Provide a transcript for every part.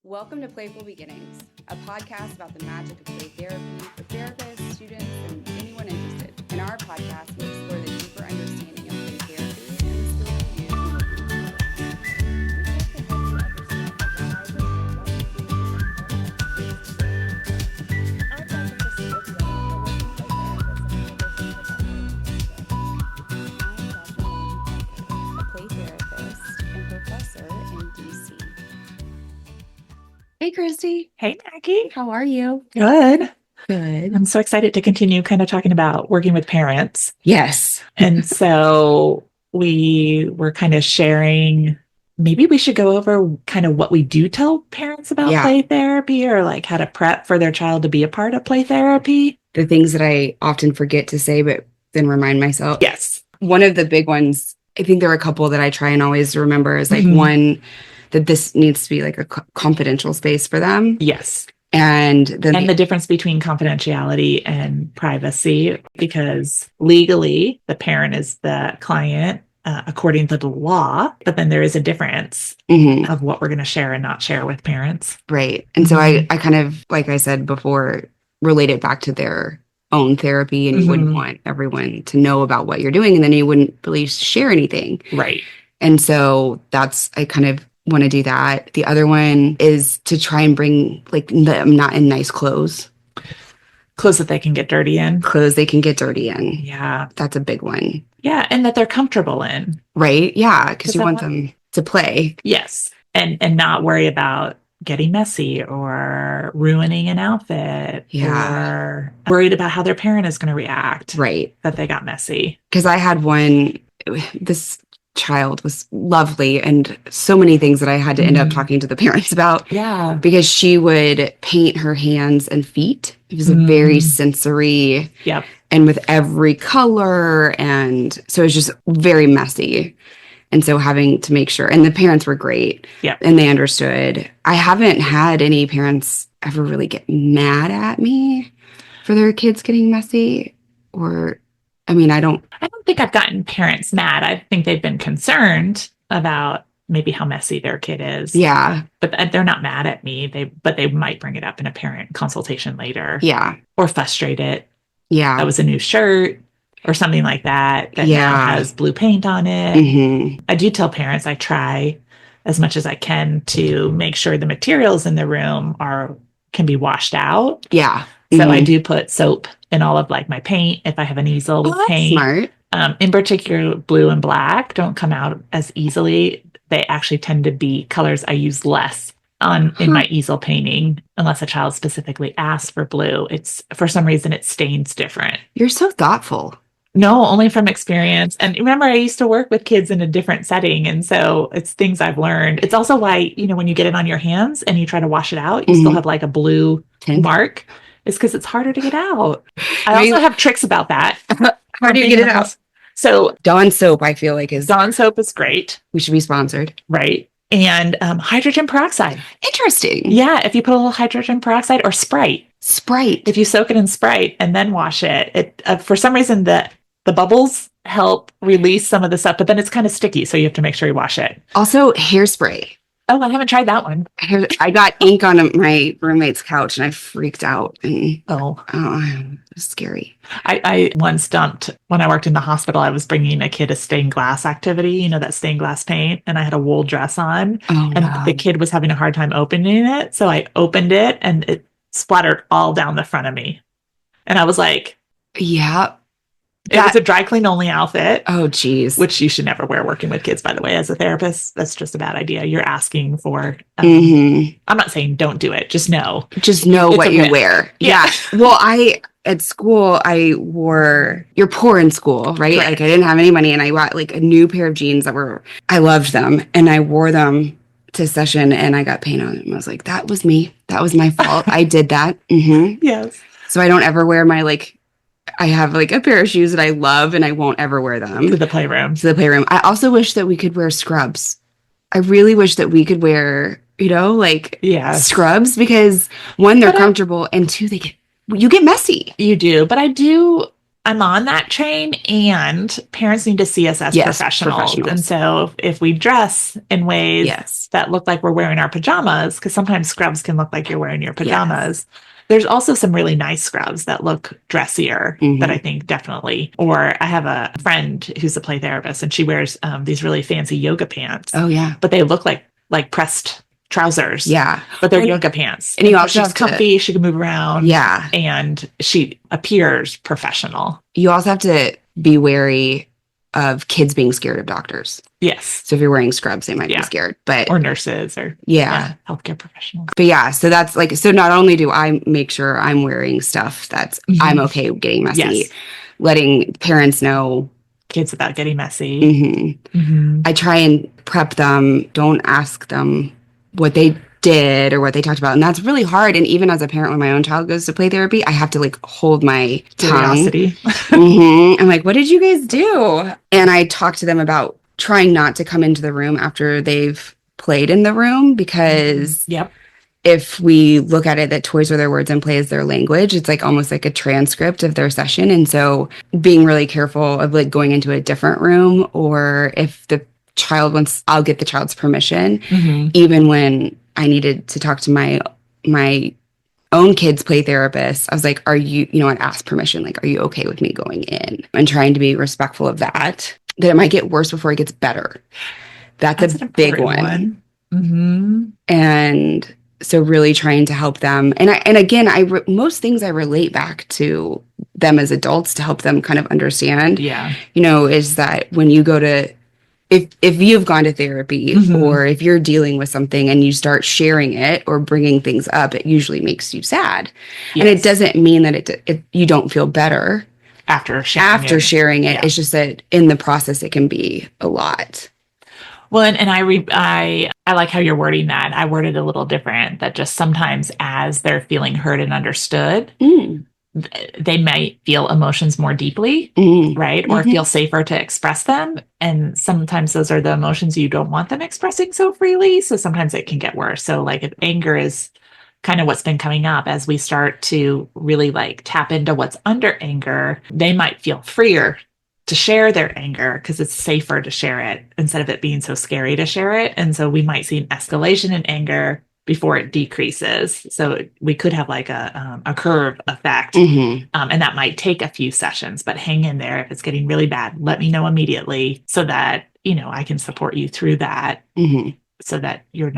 Welcome to Playful Beginnings, a podcast about the magic of play therapy for therapists, students, and anyone interested. In our podcast, we explore the deeper understanding of play therapy and the skills we use in working with Hey, Kristie. Hey, Maggie. How are you? Good. Good. I'm so excited to continue kind of talking about working with parents. Yes. And so we were kind of sharing, maybe we should go over kind of what we do tell parents about play therapy, or like how to prep for their child to be a part of play therapy. The things that I often forget to say, but then remind myself. Yes. One of the big ones, I think there are a couple that I try and always remember, is like one, that this needs to be like a confidential space for them. Yes. And then the difference between confidentiality and privacy, because legally the parent is the client according to the law, but then there is a difference of what we're going to share and not share with parents. Right. And so I kind of, like I said before, relate it back to their own therapy, and you wouldn't want everyone to know about what you're doing, and then you wouldn't really share anything. Right. And so I kind of want to do that. The other one is to try and bring them not in nice clothes. Clothes that they can get dirty in. Clothes they can get dirty in. Yeah. That's a big one. Yeah. And that they're comfortable in. Right. Yeah. Because you want them to play. Yes. And not worry about getting messy or ruining an outfit. Yeah. Or worried about how their parent is going to react. Right. That they got messy. Because I had one, this child was lovely, and so many things that I had to end up talking to the parents about. Yeah. Because she would paint her hands and feet. It was a very sensory. Yep. And with every color. And so it was just very messy. And so having to make sure, and the parents were great. Yep. And they understood. I haven't had any parents ever really get mad at me for their kids getting messy. I don't think I've gotten parents mad. I think they've been concerned about maybe how messy their kid is. Yeah. But they're not mad at me. But they might bring it up in a parent consultation later. Yeah. Or frustrated. Yeah. That was a new shirt or something like that now has blue paint on it. I do tell parents I try as much as I can to make sure the materials in the room can be washed out. Yeah. So I do put soap in all of like my paint if I have an easel with paint. Smart. In particular, blue and black don't come out as easily. They actually tend to be colors I use less in my easel painting, unless a child specifically asks for blue. It's for some reason it stains different. You're so thoughtful. No, only from experience. And remember, I used to work with kids in a different setting. And so it's things I've learned. It's also why, when you get it on your hands and you try to wash it out, you still have like a blue mark. It's because it's harder to get out. I also have tricks about that. How do you get it out? So Dawn soap, I feel like Dawn soap is great. We should be sponsored. Right. And hydrogen peroxide. Interesting. Yeah. If you put a little hydrogen peroxide or Sprite. If you soak it in Sprite and then wash it, for some reason the bubbles help release some of the stuff, but then it's kind of sticky. So you have to make sure you wash it. Also, hairspray. Oh, I haven't tried that one. I got ink on my roommate's couch and I freaked out. And, it was scary. I once dumped, when I worked in the hospital, I was bringing a kid a stained glass activity, that stained glass paint, and I had a wool dress on. The kid was having a hard time opening it. So I opened it and it splattered all down the front of me. And I was like, yeah. It was a dry clean only outfit. Oh, geez. Which you should never wear working with kids, by the way, as a therapist. That's just a bad idea. You're asking for, I'm not saying don't do it. Just know. Just know what you wear. Yeah. Well, at school, you're poor in school, right? Like I didn't have any money and I got like a new pair of jeans I loved them. And I wore them to session and I got paint on them. I was like, that was me. That was my fault. I did that. Yes. So I don't ever wear I have like a pair of shoes that I love and I won't ever wear them. To the playroom. I also wish that we could wear scrubs. I really wish that we could wear, scrubs, because one, they're comfortable, and two, you get messy. You do. But I'm on that train, and parents need to see us as professionals. And so if we dress in ways that look like we're wearing our pajamas, because sometimes scrubs can look like you're wearing your pajamas. There's also some really nice scrubs that look dressier that I think definitely, or I have a friend who's a play therapist, and she wears these really fancy yoga pants. Oh yeah. But they look like pressed trousers. Yeah. But they're yoga pants. And you also she's comfy, she can move around. Yeah. And she appears professional. You also have to be wary of kids being scared of doctors. Yes. So if you're wearing scrubs, they might be scared. Or nurses or healthcare professionals. But so that's so not only do I make sure I'm wearing stuff that's I'm okay getting messy, letting parents know kids about getting messy. I try and prep them, don't ask them what they did or what they talked about. And that's really hard. And even as a parent, when my own child goes to play therapy, I have to hold my curiosity. I'm like, what did you guys do? And I talk to them about trying not to come into the room after they've played in the room, because if we look at it that toys are their words and play is their language, it's almost like a transcript of their session. And so being really careful of going into a different room, or if the child wants, I'll get the child's permission, even when I needed to talk to my own kids' play therapist. I was like, are you, I'd ask permission. Are you okay with me going in? And trying to be respectful of that it might get worse before it gets better. That's a big one. And so really trying to help them. And again, most things I relate back to them as adults to help them kind of understand, is that when you go to, if you've gone to therapy or if you're dealing with something and you start sharing it or bringing things up, it usually makes you sad. And it doesn't mean that you don't feel better after sharing it. It's just that in the process, it can be a lot. Well, and I like how you're wording that. I worded a little different, that just sometimes as they're feeling heard and understood, they might feel emotions more deeply, right? Or feel safer to express them. And sometimes those are the emotions you don't want them expressing so freely. So sometimes it can get worse. So if anger is kind of what's been coming up, as we start to really tap into what's under anger, they might feel freer to share their anger because it's safer to share it instead of it being so scary to share it. And so we might see an escalation in anger before it decreases. So we could have a curve effect. And that might take a few sessions, but hang in there. If it's getting really bad, let me know immediately so that, I can support you through that so that you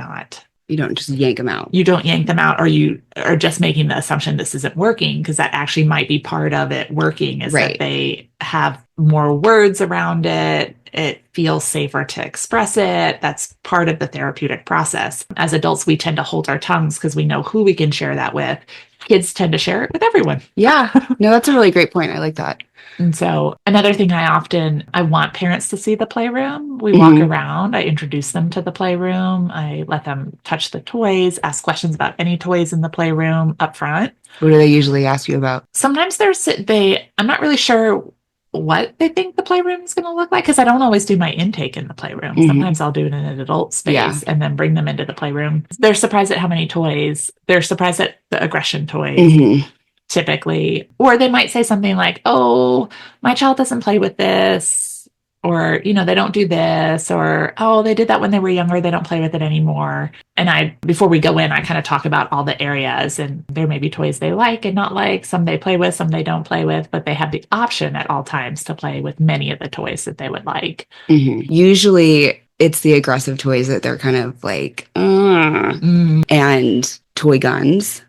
don't just yank them out. You don't yank them out, or you are just making the assumption this isn't working, because that actually might be part of it working, is that they have more words around it. It feels safer to express it. That's part of the therapeutic process. As adults, we tend to hold our tongues because we know who we can share that with. Kids tend to share it with everyone. Yeah. No, that's a really great point. I like that. And so another thing I want parents to see the playroom. We walk around, I introduce them to the playroom. I let them touch the toys, ask questions about any toys in the playroom up front. What do they usually ask you about? Sometimes I'm not really sure what they think the playroom is going to look like, because I don't always do my intake in the playroom. Sometimes I'll do it in an adult space and then bring them into the playroom. They're surprised at how many toys. They're surprised at the aggression toys. Typically, or they might say something like, oh, my child doesn't play with this, or, they don't do this, or, oh, they did that when they were younger, they don't play with it anymore. And before we go in, I kind of talk about all the areas, and there may be toys they like and not like, some they play with, some they don't play with, but they have the option at all times to play with many of the toys that they would like. Usually it's the aggressive toys that they're kind of and toy guns.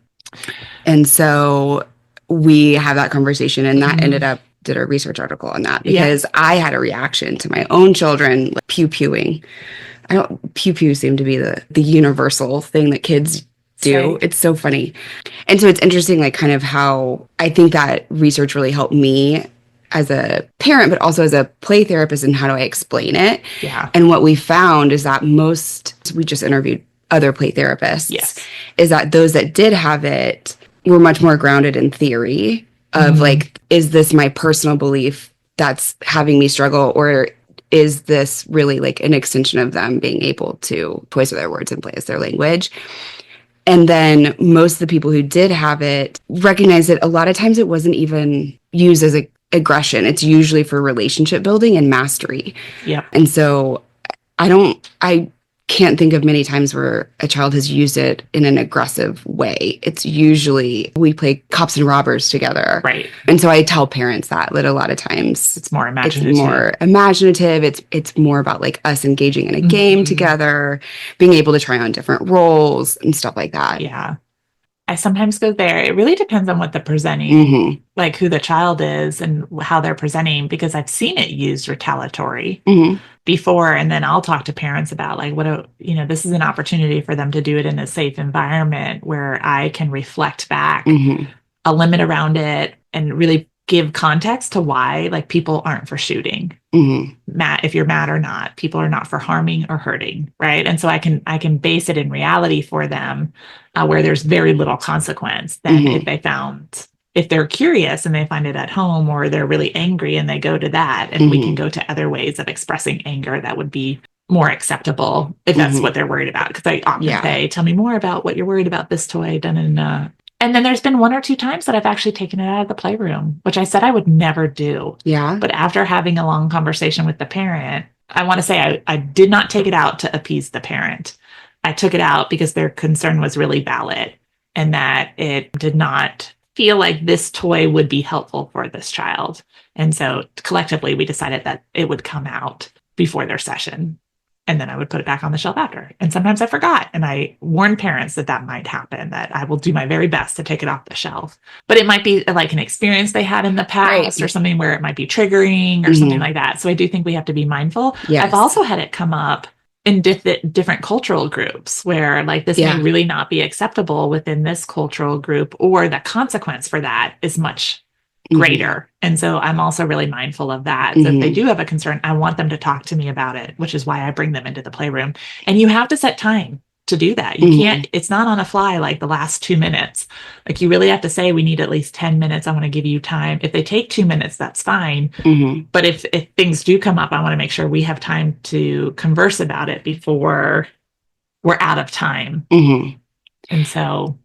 And so we have that conversation, and that did a research article on that, because I had a reaction to my own children pew-pewing. Pew-pew seemed to be the universal thing that kids do. Right. It's so funny. And so it's interesting, kind of how I think that research really helped me as a parent, but also as a play therapist, and how do I explain it? Yeah. And what we found is that we just interviewed other play therapists, is that those that did have it were much more grounded in theory of is this my personal belief that's having me struggle, or is this really an extension of them being able to toys are their words and play as their language? And then most of the people who did have it recognized that a lot of times it wasn't even used as aggression. It's usually for relationship building and mastery. Yep. And so I can't think of many times where a child has used it in an aggressive way. It's usually we play cops and robbers together. Right. And so I tell parents that a lot of times it's more imaginative. It's more about like us engaging in a game together, being able to try on different roles and stuff like that. Yeah. I sometimes go there. It really depends on what the presenting, like who the child is and how they're presenting, because I've seen it used retaliatory before. And then I'll talk to parents about like, this is an opportunity for them to do it in a safe environment where I can reflect back a limit around it and really give context to why like people aren't for shooting. If you're mad or not, people are not for harming or hurting. Right. And so I can base it in reality for them where there's very little consequence than if they're curious and they find it at home, or they're really angry and they go to that, and we can go to other ways of expressing anger that would be more acceptable if that's what they're worried about. Because I often say, tell me more about what you're worried about this toy. And then there's been 1 or 2 times that I've actually taken it out of the playroom, which I said I would never do. Yeah. But after having a long conversation with the parent, I want to say I did not take it out to appease the parent. I took it out because their concern was really valid and that it did not feel like this toy would be helpful for this child. And so collectively, we decided that it would come out before their session. And then I would put it back on the shelf after. And sometimes I forgot. And I warn parents that might happen, that I will do my very best to take it off the shelf. But it might be like an experience they had in the past or something where it might be triggering or something like that. So I do think we have to be mindful. Yes. I've also had it come up in different cultural groups where like this may really not be acceptable within this cultural group, or the consequence for that is much greater. And so I'm also really mindful of that. So if they do have a concern, I want them to talk to me about it, which is why I bring them into the playroom. And you have to set time to do that. You can't, it's not on a fly like the last 2 minutes. Like you really have to say, we need at least 10 minutes. I want to give you time. If they take 2 minutes, that's fine. But if things do come up, I want to make sure we have time to converse about it before we're out of time. And so.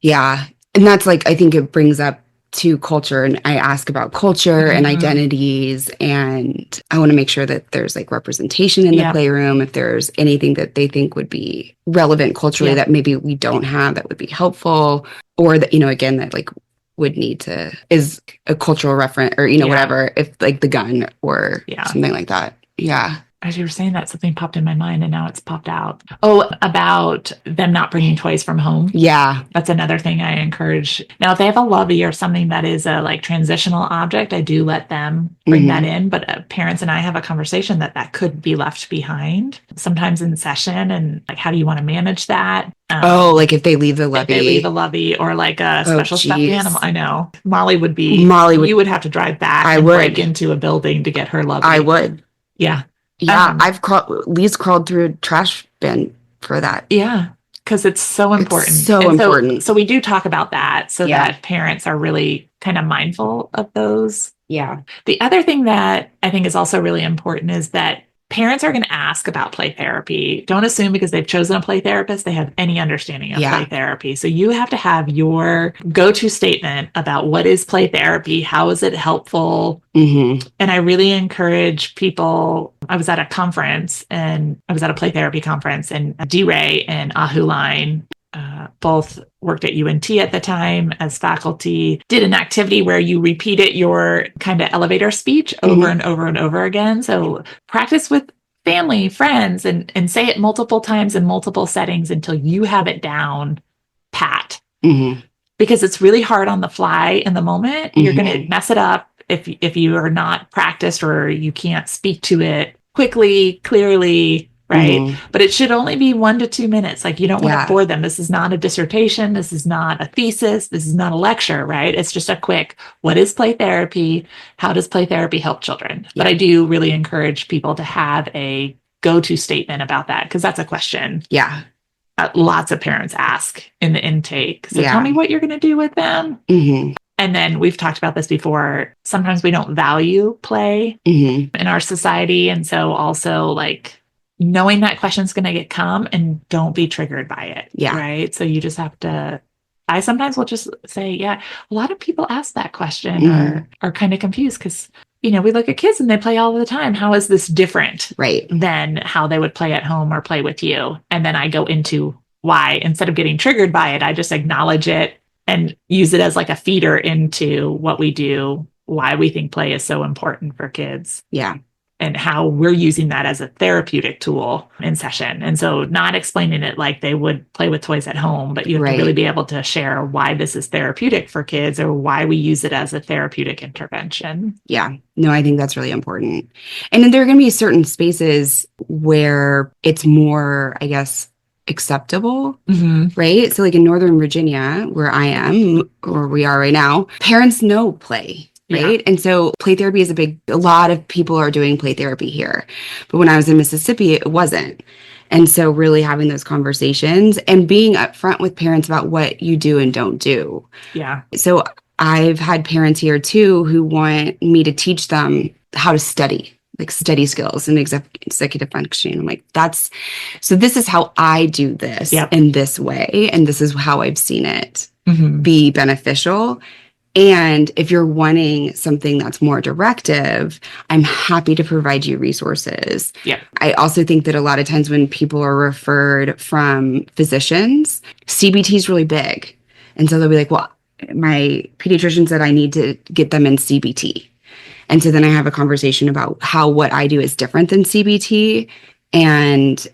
Yeah. And that's like, I think it brings up to culture, and I ask about culture and identities, and I want to make sure that there's like representation in the playroom. If there's anything that they think would be relevant culturally that maybe we don't have that would be helpful, or that, again, that like would need to is a cultural reference, or whatever, if like the gun or something like that. As you were saying that, something popped in my mind and now it's popped out. Oh, about them not bringing toys from home. Yeah. That's another thing I encourage. Now, if they have a lovey or something that is a like transitional object, I do let them bring that in. But parents and I have a conversation that could be left behind sometimes in session. And like, how do you want to manage that? Like if they leave the levy. If they leave a levy or like a special stuffed animal. I know. Molly would, you would have to drive back break into a building to get her levy. I would. Yeah. Yeah, Lee's crawled through a trash bin for that. Yeah, because it's so important. It's so important. So we do talk about that so that parents are really kind of mindful of those. Yeah. The other thing that I think is also really important is that parents are going to ask about play therapy. Don't assume because they've chosen a play therapist, they have any understanding of play therapy. So you have to have your go-to statement about what is play therapy, how is it helpful? And I really encourage people. I was at a conference, and I was at a play therapy conference, and D-Ray and Ahuline both worked at UNT at the time as faculty, did an activity where you repeated your kind of elevator speech over and over and over again. So practice with family, friends, and say it multiple times in multiple settings until you have it down pat. Because it's really hard on the fly in the moment. You're going to mess it up if you are not practiced or you can't speak to it quickly, clearly, right? But it should only be 1 to 2 minutes. Like you don't want to bore them. This is not a dissertation. This is not a thesis. This is not a lecture, right? It's just a quick, what is play therapy? How does play therapy help children? But I do really encourage people to have a go-to statement about that, because that's a question. Lots of parents ask in the intake. So tell me what you're going to do with them. And then we've talked about this before. Sometimes we don't value play in our society. And so also like knowing that question's going to come and don't be triggered by it. Right. So you just have to I sometimes will just say, yeah, a lot of people ask that question or are kind of confused because, we look at kids and they play all the time. How is this different than how they would play at home or play with you? And then I go into why. Instead of getting triggered by it, I just acknowledge it and use it as like a feeder into what we do, why we think play is so important for kids. Yeah. And how we're using that as a therapeutic tool in session. And so not explaining it like they would play with toys at home, but you have to really be able to share why this is therapeutic for kids or why we use it as a therapeutic intervention. Yeah. No, I think that's really important. And then there are going to be certain spaces where it's more, I guess, acceptable, right? So like in Northern Virginia, where I am, or we are right now, parents know play. Right. And so play therapy is a lot of people are doing play therapy here. But when I was in Mississippi, it wasn't. And so really having those conversations and being upfront with parents about what you do and don't do. Yeah. So I've had parents here too who want me to teach them how to study, like study skills and executive functioning. I'm like, so this is how I do this in this way. And this is how I've seen it be beneficial. And if you're wanting something that's more directive, I'm happy to provide you resources. Yeah. I also think that a lot of times when people are referred from physicians, CBT is really big. And so they'll be like, well, my pediatrician said I need to get them in CBT. And so then I have a conversation about how what I do is different than CBT and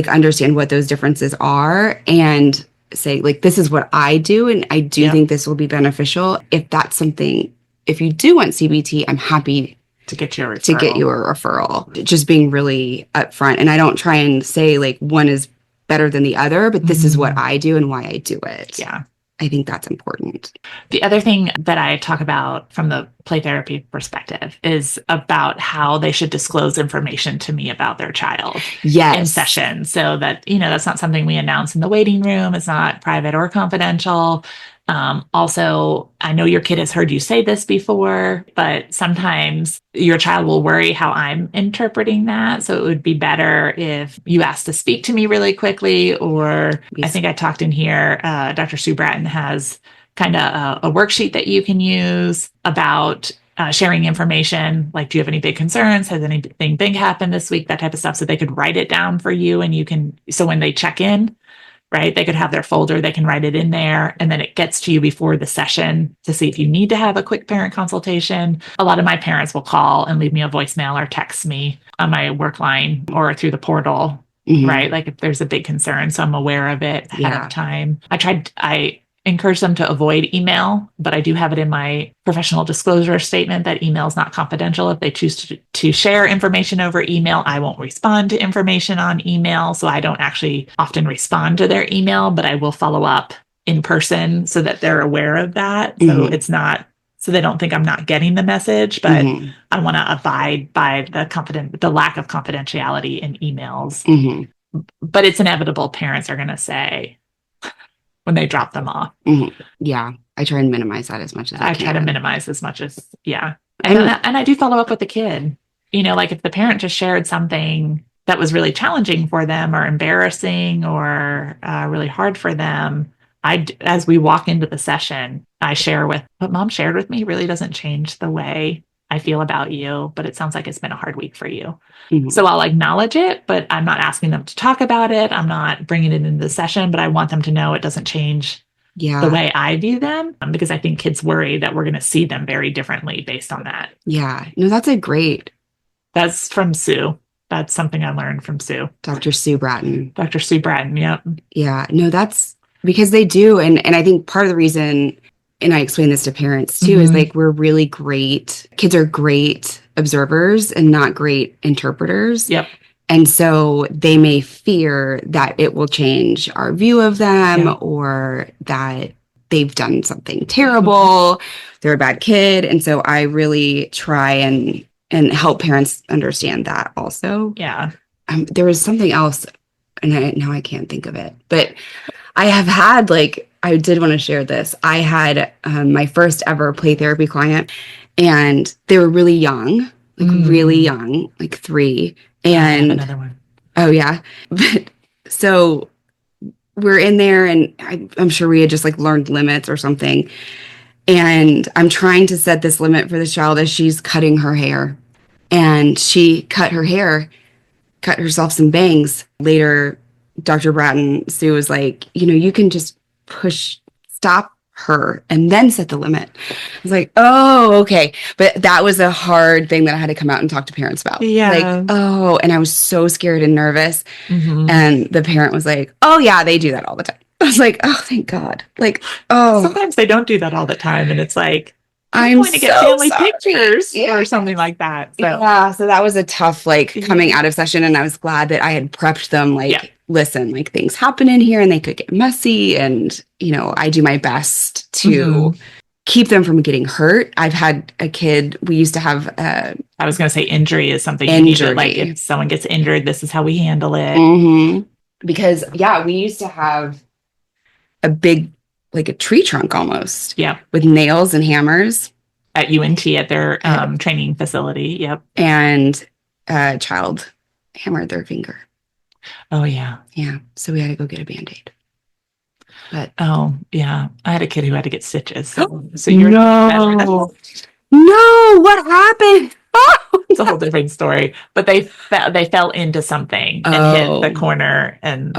understand what those differences are and say, like, this is what I do, and I do think this will be beneficial. If that's something, if you do want CBT, I'm happy to get you a referral. Just being really upfront. And I don't try and say, like, one is better than the other, but this is what I do and why I do it. Yeah. I think that's important. The other thing that I talk about from the play therapy perspective is about how they should disclose information to me about their child in session so that, that's not something we announce in the waiting room. It's not private or confidential. Also, I know your kid has heard you say this before, but sometimes your child will worry how I'm interpreting that. So it would be better if you asked to speak to me really quickly, or I think I talked in here, Dr. Sue Bratton has kind of a worksheet that you can use about sharing information. Like, do you have any big concerns? Has anything big happened this week? That type of stuff. So they could write it down for you and so when they check in, right? They could have their folder, they can write it in there, and then it gets to you before the session to see if you need to have a quick parent consultation. A lot of my parents will call and leave me a voicemail or text me on my work line or through the portal, right? Like if there's a big concern, so I'm aware of it ahead of time. I encourage them to avoid email, but I do have it in my professional disclosure statement that email is not confidential. If they choose to share information over email, I won't respond to information on email. So I don't actually often respond to their email, but I will follow up in person so that they're aware of that. So it's not, so they don't think I'm not getting the message, but I want to abide by the lack of confidentiality in emails. But it's inevitable. Parents are going to say, when they drop them off. Yeah. I try and minimize that as much as I can. try to minimize as much as, And I do follow up with the kid. Like if the parent just shared something that was really challenging for them or embarrassing or really hard for them, as we walk into the session, I share what mom shared with me really doesn't change the way I feel about you, but it sounds like it's been a hard week for you. So I'll acknowledge it, but I'm not asking them to talk about it. I'm not bringing it into the session, but I want them to know it doesn't change the way I view them, because I think kids worry that we're going to see them very differently based on that. Yeah. No, That's from Sue. That's something I learned from Sue. Dr. Sue Bratton. Dr. Sue Bratton. Yep. Yeah. No, that's because they do. And I think part of the reason, and I explain this to parents too, is like, we're really great. Kids are great observers and not great interpreters. Yep. And so they may fear that it will change our view of them or that they've done something terrible. They're a bad kid. And so I really try and help parents understand that also. Yeah. There was something else, and now I can't think of it, but I have had, I did want to share this. I had my first ever play therapy client, and they were really young, really young, 3. And another one. Oh yeah. But so we're in there, and I'm sure we had just like learned limits or something. And I'm trying to set this limit for the child as she's cutting her hair. And she cut her hair, cut herself some bangs. Later, Dr. Bratton, Sue was like, you can just stop her and then set the limit. I was like, oh, okay. But that was a hard thing that I had to come out and talk to parents about. Yeah. Like, oh, and I was so scared and nervous. Mm-hmm. And the parent was like, oh, yeah, they do that all the time. I was like, oh, thank God. Like, oh. Sometimes they don't do that all the time. And it's like, I'm going to get family pictures or something like that. So. Yeah. So that was a tough, coming out of session. And I was glad that I had prepped them, listen, things happen in here and they could get messy. And, I do my best to keep them from getting hurt. I've had a kid, we used to have I was going to say injury is something you need to, if someone gets injured, this is how we handle it. Mm-hmm. Because, we used to have a big, a tree trunk almost. Yeah. With nails and hammers. At UNT, at their training facility. Yep. And a child hammered their finger. Oh, yeah. Yeah. So we had to go get a Band-Aid. But oh, yeah. I had a kid who had to get stitches. So you're no, what happened? It's a whole different story. But they fell into something and hit the corner and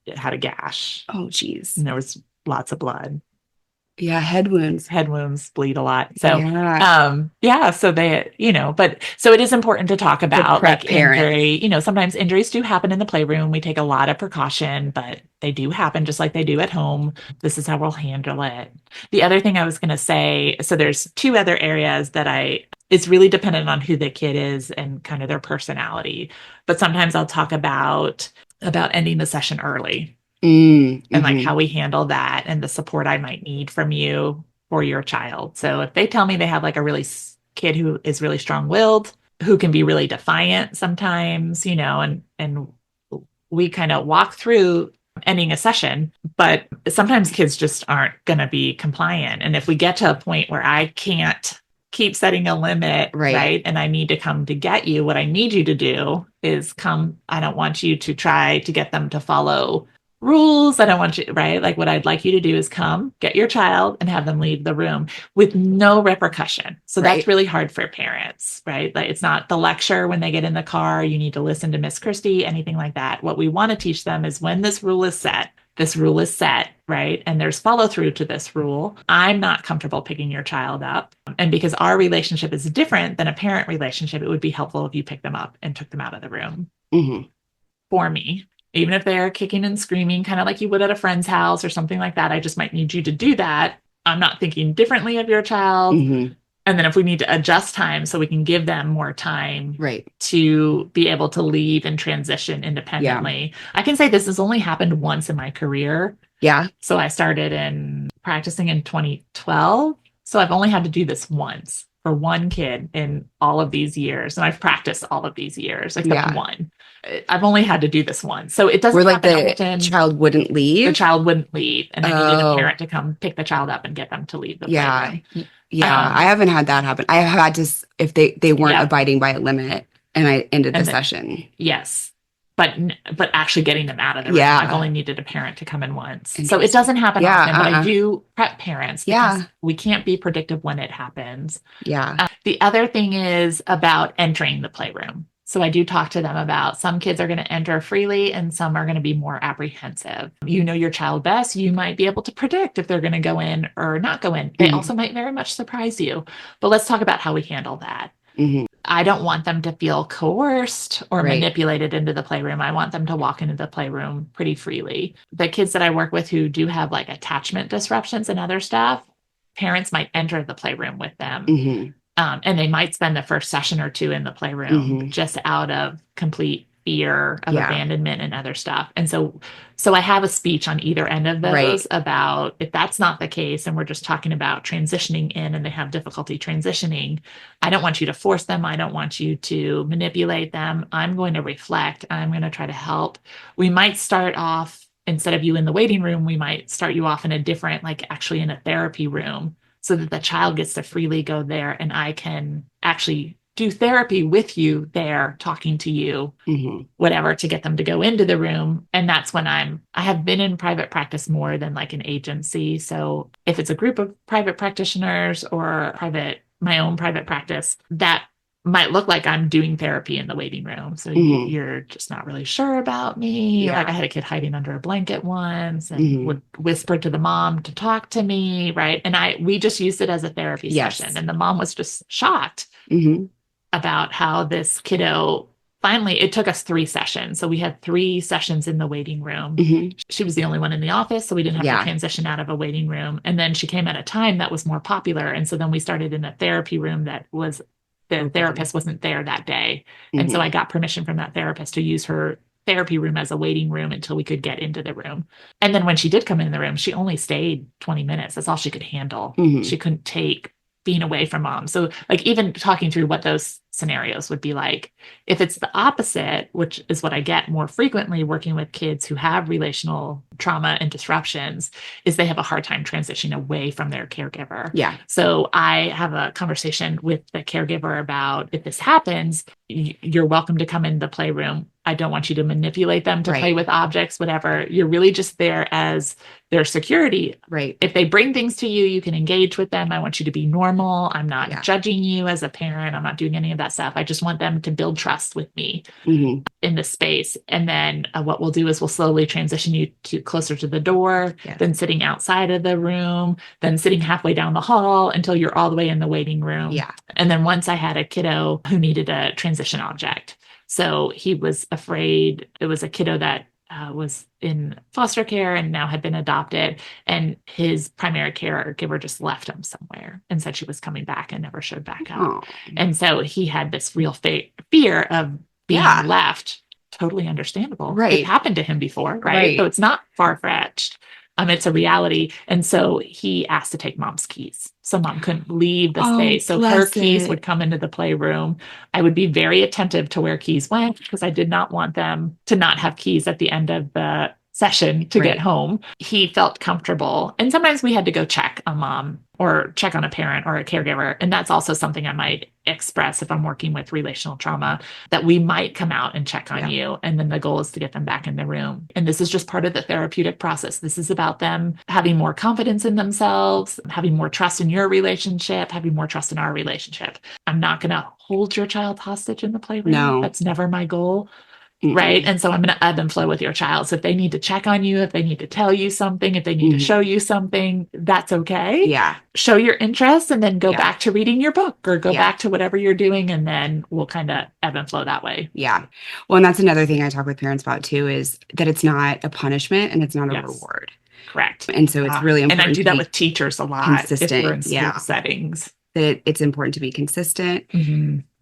it had a gash. Oh, geez. And there was lots of blood. Yeah, head wounds bleed a lot. So, so they, but so it is important to talk about injury. Sometimes injuries do happen in the playroom. We take a lot of precaution, but they do happen just like they do at home. This is how we'll handle it. The other thing I was going to say, so there's two other areas that it's really dependent on who the kid is and kind of their personality. But sometimes I'll talk about ending the session early. And how we handle that and the support I might need from you or your child. So if they tell me they have a kid who is really strong-willed, who can be really defiant sometimes, and we kind of walk through ending a session, but sometimes kids just aren't going to be compliant. And if we get to a point where I can't keep setting a limit, right? And I need to come to get you, what I need you to do is come. I don't want you to try to get them to follow rules. I don't want you, right? What I'd like you to do is come, get your child and have them leave the room with no repercussion. So that's really hard for parents, right? It's not the lecture when they get in the car, you need to listen to Miss Kristie, anything like that. What we want to teach them is when this rule is set, right? And there's follow through to this rule. I'm not comfortable picking your child up. And because our relationship is different than a parent relationship, it would be helpful if you picked them up and took them out of the room for me. Even if they're kicking and screaming, kind of like you would at a friend's house or something like that, I just might need you to do that. I'm not thinking differently of your child. And then if we need to adjust time so we can give them more time to be able to leave and transition independently. I can say this has only happened once in my career. Yeah. So I started practicing in 2012. So I've only had to do this once for one kid in all of these years. And I've practiced all of these years, except one. I've only had to do do this once. So it doesn't happen often. Child wouldn't leave? The child wouldn't leave. And I needed a parent to come pick the child up and get them to leave the playroom. Yeah, I haven't had that happen. I have had to, if they weren't abiding by a limit and I ended the session. Yes. But actually getting them out of the room. I've only needed a parent to come in once. So it doesn't happen often, but I do prep parents because we can't be predictive when it happens. The other thing is about entering the playroom. So I do talk to them about some kids are going to enter freely and some are going to be more apprehensive. You know your child best. You might be able to predict if they're going to go in or not go in. They also might very much surprise you. But let's talk about how we handle that. I don't want them to feel coerced or manipulated into the playroom. I want them to walk into the playroom pretty freely. The kids that I work with who do have attachment disruptions and other stuff, parents might enter the playroom with them. And they might spend the first session or two in the playroom just out of complete fear of abandonment and other stuff. And so I have a speech on either end of those about if that's not the case and we're just talking about transitioning in and they have difficulty transitioning, I don't want you to force them. I don't want you to manipulate them. I'm going to reflect. I'm going to try to help. We might start off, instead of you in the waiting room, we might start you off in a different, actually in a therapy room, so that the child gets to freely go there and I can actually do therapy with you there, talking to you, whatever, to get them to go into the room. And that's when I have been in private practice more than like an agency. So if it's a group of private practitioners or my own private practice, that might look like I'm doing therapy in the waiting room. So you're just not really sure about me. Yeah. Like I had a kid hiding under a blanket once and would whisper to the mom to talk to me. Right. And we just used it as a therapy session. And the mom was just shocked about how this kiddo, finally, it took us 3 sessions. So we had 3 sessions in the waiting room. She was the only one in the office, so we didn't have to transition out of a waiting room. And then she came at a time that was more popular. And so then we started in a therapy room that was, the therapist wasn't there that day. And so I got permission from that therapist to use her therapy room as a waiting room until we could get into the room. And then when she did come in the room, she only stayed 20 minutes. That's all she could handle. She couldn't take being away from mom. So like even talking through what those scenarios would be like, if it's the opposite, which is what I get more frequently working with kids who have relational trauma and disruptions, is they have a hard time transitioning away from their caregiver. Yeah. So I have a conversation with the caregiver about, if this happens, you're welcome to come in the playroom. I don't want you to manipulate them to play with objects, whatever. You're really just there as their security. Right. If they bring things to you, you can engage with them. I want you to be normal. I'm not judging you as a parent. I'm not doing any of that stuff. I just want them to build trust with me in this space. And then what we'll do is we'll slowly transition you to closer to the door, then sitting outside of the room, then sitting halfway down the hall until you're all the way in the waiting room. Yeah. And then once I had a kiddo who needed a transition object. So he was afraid. It was a kiddo that was in foster care and now had been adopted. And his primary caregiver just left him somewhere and said she was coming back and never showed back up. Oh. And so he had this real fear of being left. Totally understandable. Right. It happened to him before. Right. So it's not far-fetched. It's a reality. And so he asked to take mom's keys. So mom couldn't leave the space. So her keys would come into the playroom. I would be very attentive to where keys went because I did not want them to not have keys at the end of the session to get home. He felt comfortable. And sometimes we had to go check on mom or check on a parent or a caregiver. And that's also something I might express if I'm working with relational trauma, that we might come out and check on you. And then the goal is to get them back in the room. And this is just part of the therapeutic process. This is about them having more confidence in themselves, having more trust in your relationship, having more trust in our relationship. I'm not going to hold your child hostage in the playroom. No. That's never my goal. Right. And so I'm going to ebb and flow with your child. So if they need to check on you, if they need to tell you something, if they need to show you something, that's okay. Yeah. Show your interest and then go back to reading your book or go back to whatever you're doing. And then we'll kind of ebb and flow that way. Yeah. Well, and that's another thing I talk with parents about too, is that it's not a punishment and it's not a reward. Correct. And so it's really important. And I do that with teachers a lot. Consistent. If we're in school settings. That it's important to be consistent.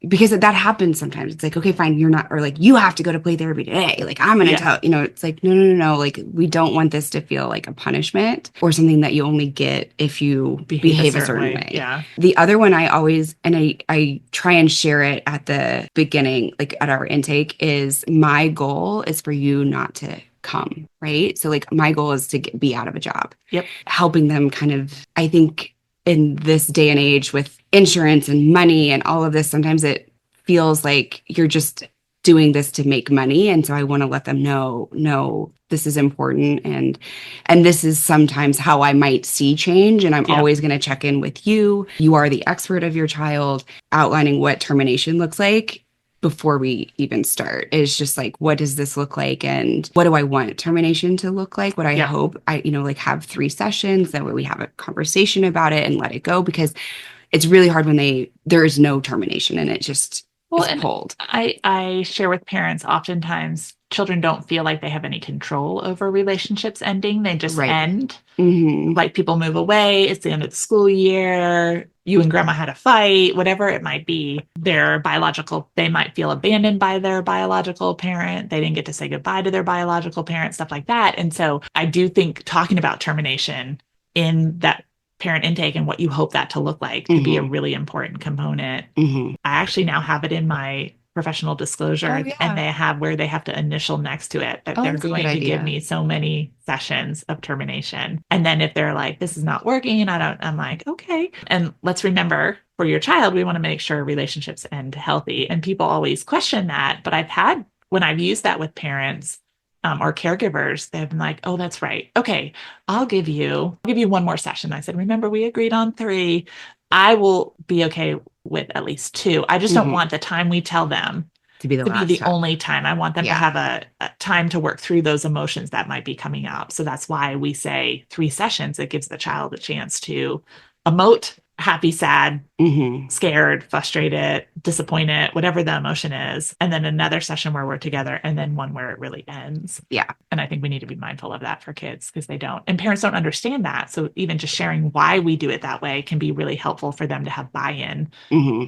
Because that happens sometimes. It's like, okay, fine, you're not, or like, you have to go to play therapy today. Like, I'm going to tell, it's like, no. Like, we don't want this to feel like a punishment or something that you only get if you behave a certain way. Yeah. The other one I always, and I try and share it at the beginning, like at our intake, is my goal is for you not to come, right? So like, my goal is to be out of a job. Yep. Helping them kind of, I think, in this day and age with insurance and money and all of this, sometimes it feels like you're just doing this to make money. And so I want to let them know, no, this is important. And this is sometimes how I might see change. And I'm always going to check in with you. You are the expert of your child, outlining what termination looks like before we even start. Is just like, what does this look like? And what do I want termination to look like? What I hope like have 3 sessions, that way we have a conversation about it and let it go, because it's really hard when there is no termination and it just is pulled. I share with parents, oftentimes children don't feel like they have any control over relationships ending. They just end. Like people move away. It's the end of the school year. You and grandma had a fight, whatever it might be. They might feel abandoned by their biological parent. They didn't get to say goodbye to their biological parent, stuff like that. And so I do think talking about termination in that parent intake and what you hope that to look like to be a really important component. I actually now have it in my professional disclosure, and they have where they have to initial next to it that they're going to give me so many sessions of termination. And then if they're like, this is not working, I'm like, okay. And let's remember, for your child, we want to make sure relationships end healthy. And people always question that. But when I've used that with parents or caregivers, they've been like, oh, that's right. Okay, I'll give you one more session. I said, remember, we agreed on 3. I will be okay with at least 2. I just don't want the time we tell them to be the only time. I want them to have a time to work through those emotions that might be coming up. So that's why we say 3 sessions. It gives the child a chance to emote happy, sad, scared, frustrated, disappointed, whatever the emotion is. And then another session where we're together, and then one where it really ends. Yeah. And I think we need to be mindful of that for kids because they don't. And parents don't understand that. So even just sharing why we do it that way can be really helpful for them to have buy-in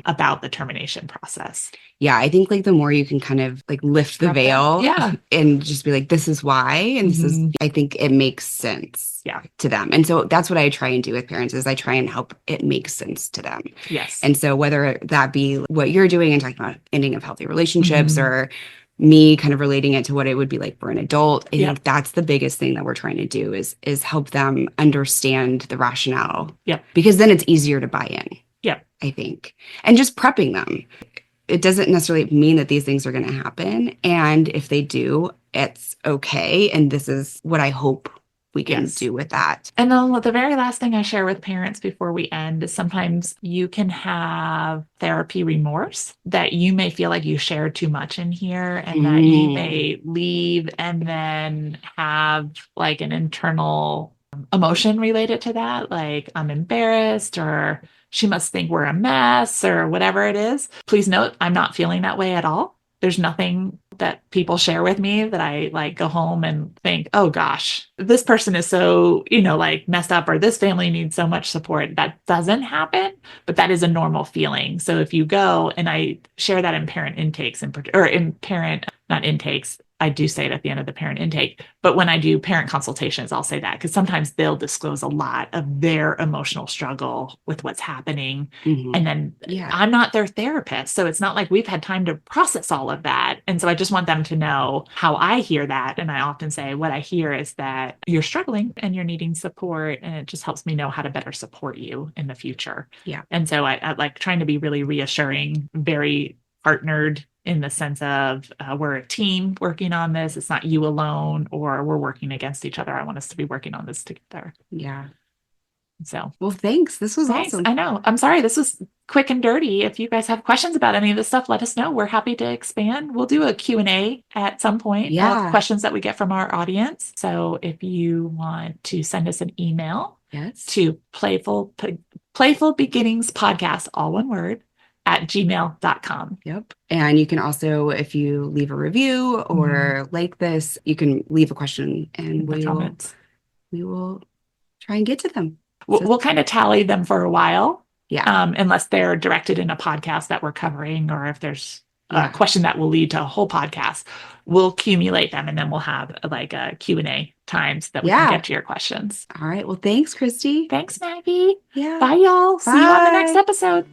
about the termination process. Yeah, I think like the more you can kind of like lift the veil and just be like, this is why. And this is, I think it makes sense to them. And so that's what I try and do with parents is I try and help it make sense to them. Yes. And so whether that be what you're doing and talking about ending of healthy relationships or me kind of relating it to what it would be like for an adult, I think that's the biggest thing that we're trying to do is help them understand the rationale. Because then it's easier to buy in. I think. And just prepping them. It doesn't necessarily mean that these things are going to happen. And if they do, it's okay. And this is what I hope we can do with that. And then the very last thing I share with parents before we end is sometimes you can have therapy remorse that you may feel like you shared too much in here and that you may leave and then have like an internal emotion related to that. Like I'm embarrassed or she must think we're a mess or whatever it is. Please note, I'm not feeling that way at all. There's nothing that people share with me that I like go home and think, oh gosh, this person is so, like messed up or this family needs so much support. That doesn't happen, but that is a normal feeling. So if you go and I share that in parent intakes not intakes, I do say it at the end of the parent intake, but when I do parent consultations, I'll say that because sometimes they'll disclose a lot of their emotional struggle with what's happening. And then I'm not their therapist. So it's not like we've had time to process all of that. And so I just want them to know how I hear that. And I often say, what I hear is that you're struggling and you're needing support. And it just helps me know how to better support you in the future. And so I like trying to be really reassuring, very partnered in the sense of we're a team working on this. It's not you alone or we're working against each other. I want us to be working on this together. So, well, thanks. This was awesome. I know. I'm sorry. This was quick and dirty. If you guys have questions about any of this stuff, let us know. We're happy to expand. We'll do a Q&A at some point of questions that we get from our audience. So if you want to send us an email to playful beginnings podcast, all one word, at gmail.com. And you can also, if you leave a review or like this, you can leave a question and we will try and get to them. We'll kind of tally them for a while. Unless they're directed in a podcast that we're covering, or if there's a question that will lead to a whole podcast, we'll accumulate them and then we'll have like a Q&A times that we can get to your questions. All right. Well, thanks, Kristie. Thanks, Maggie. Bye, y'all. See you on the next episode.